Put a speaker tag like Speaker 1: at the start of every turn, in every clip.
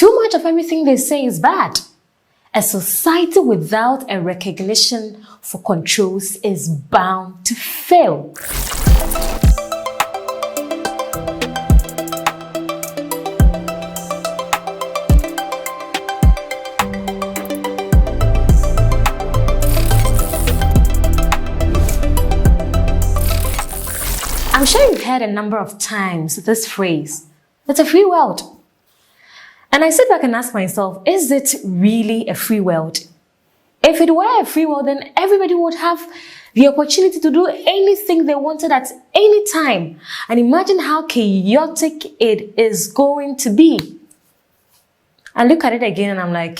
Speaker 1: Too much of everything they say is bad. A society without a recognition for controls is bound to fail. I'm sure you've heard a number of times this phrase, it's a free world. And I sit back and ask myself, is it really a free world? If it were a free world, then everybody would have the opportunity to do anything they wanted at any time. And imagine how chaotic it is going to be. I look at it again and I'm like,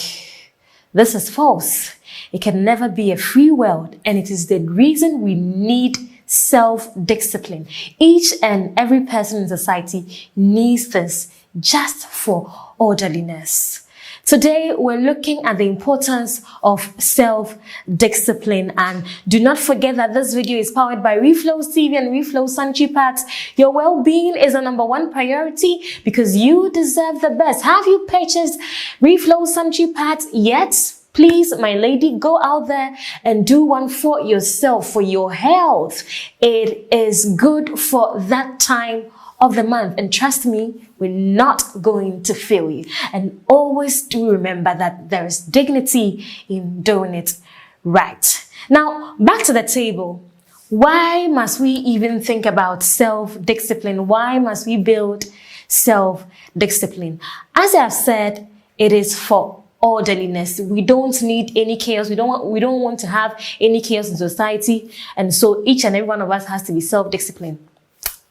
Speaker 1: this is false. It can never be a free world. And it is the reason we need self-discipline. Each and every person in society needs this just for orderliness. Today, we're looking at the importance of self-discipline, and do not forget that this video is powered by REFLO'S TV and REFLO'S sanitary pads. Your well-being is a #1 priority because you deserve the best. Have you purchased REFLO'S sanitary pads yet? Please, my lady, go out there and do one for yourself, for your health. It is good for that time of the month. And trust me, we're not going to fail you. And always do remember that there is dignity in doing it right. Now, back to the table. Why must we even think about self-discipline? Why must we build self-discipline? As I've said, it is for orderliness. We don't need any chaos. We don't want to have any chaos in society. And so each and every one of us has to be self-disciplined.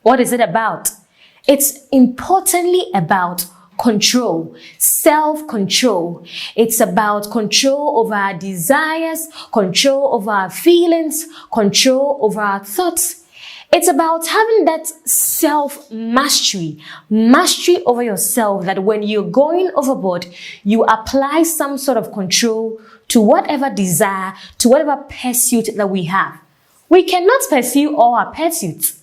Speaker 1: What is it about? It's importantly about control, self-control. It's about control over our desires, control over our feelings, control over our thoughts. It's about having that self-mastery, mastery over yourself, that when you're going overboard, you apply some sort of control to whatever desire, to whatever pursuit that we have. We cannot pursue all our pursuits.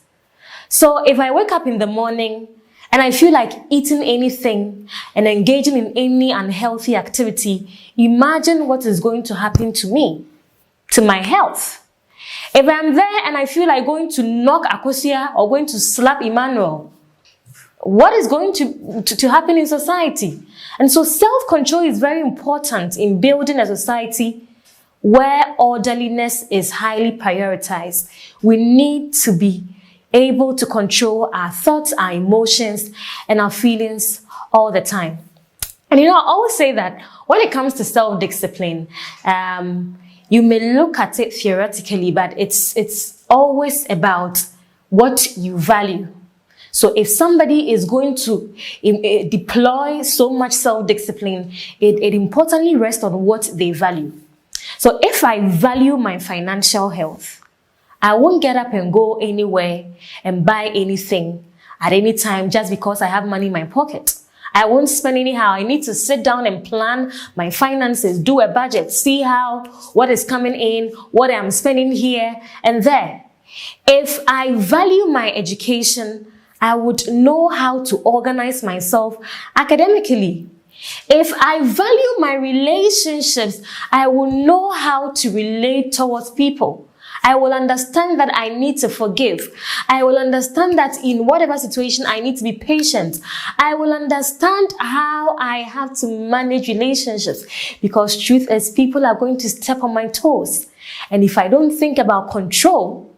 Speaker 1: So if I wake up in the morning and I feel like eating anything and engaging in any unhealthy activity, imagine what is going to happen to me, to my health. If I'm there and I feel like going to knock Akosia or going to slap Emmanuel, what is going to happen in society? And so self-control is very important in building a society where orderliness is highly prioritized. We need to be able to control our thoughts, our emotions, and our feelings all the time. And I always say that when it comes to self-discipline, you may look at it theoretically, but it's always about what you value. So if somebody is going to deploy so much self-discipline, it importantly rests on what they value. So if I value my financial health, I won't get up and go anywhere and buy anything at any time just because I have money in my pocket. I won't spend anyhow. I need to sit down and plan my finances, do a budget, see what is coming in, what I'm spending here and there. If I value my education, I would know how to organize myself academically. If I value my relationships, I will know how to relate towards people. I will understand that I need to forgive. I will understand that in whatever situation I need to be patient. I will understand how I have to manage relationships, because truth is, people are going to step on my toes. And if I don't think about control,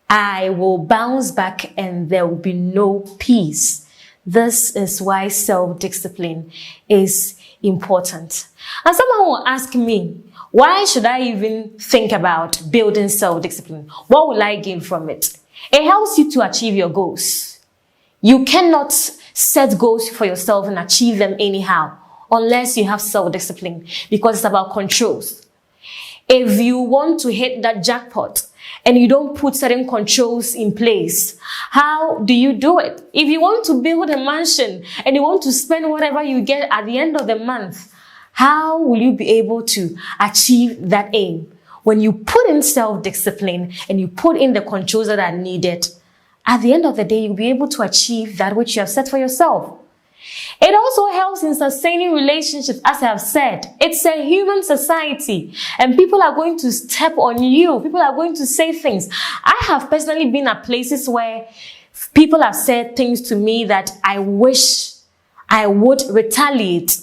Speaker 1: I will bounce back and there will be no peace. This is why self-discipline is important. And someone will ask me, why should I even think about building self-discipline? What will I gain from it? It helps you to achieve your goals. You cannot set goals for yourself and achieve them anyhow unless you have self-discipline, because it's about controls. If you want to hit that jackpot and you don't put certain controls in place, how do you do it? If you want to build a mansion and you want to spend whatever you get at the end of the month, how will you be able to achieve that aim? When you put in self-discipline and you put in the controls that are needed, at the end of the day, you'll be able to achieve that which you have set for yourself. It also helps in sustaining relationships, as I have said. It's a human society, and people are going to step on you. People are going to say things. I have personally been at places where people have said things to me that I wish I would retaliate.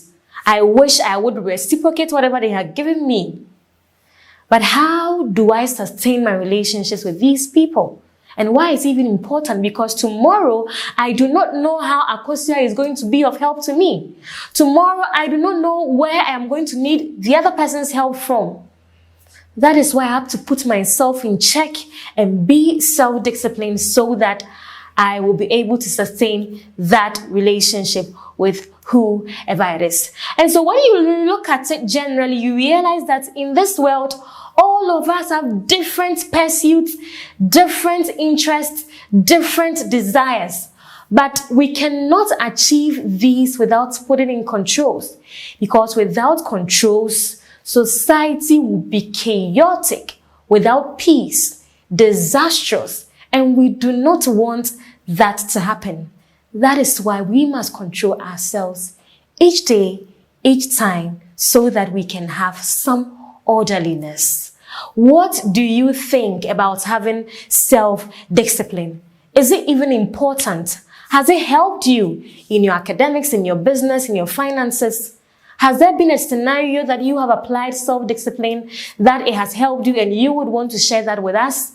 Speaker 1: I wish I would reciprocate whatever they had given me. But how do I sustain my relationships with these people? And why is it even important? Because tomorrow, I do not know how Akosia is going to be of help to me. Tomorrow, I do not know where I am going to need the other person's help from. That is why I have to put myself in check and be self-disciplined so that I will be able to sustain that relationship with whoever it is. And so when you look at it generally, you realize that in this world, all of us have different pursuits, different interests, different desires. But we cannot achieve these without putting in controls. Because without controls, society will be chaotic, without peace, disastrous, and we do not want that to happen. That is why we must control ourselves each day, each time, so that we can have some orderliness. What do you think about having self-discipline? Is it even important? Has it helped you in your academics, in your business, in your finances? Has there been a scenario that you have applied self-discipline that it has helped you and you would want to share that with us?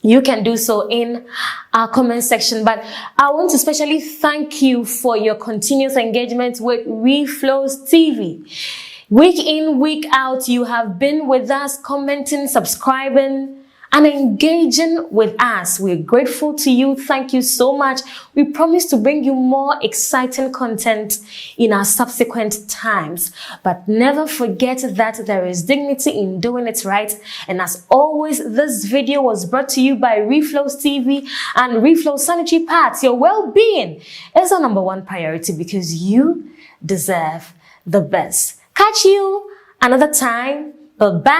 Speaker 1: You can do so in our comment section. But I want to especially thank you for your continuous engagement with REFLO'S TV. Week in, week out, you have been with us, commenting, subscribing, and engaging with us. We're grateful to you. Thank you so much. We promise to bring you more exciting content in our subsequent times. But never forget that there is dignity in doing it right. And as always, this video was brought to you by REFLO'S TV and REFLO'S Sanitary Pads. Your well-being is our #1 priority because you deserve the best. Catch you another time. Bye-bye.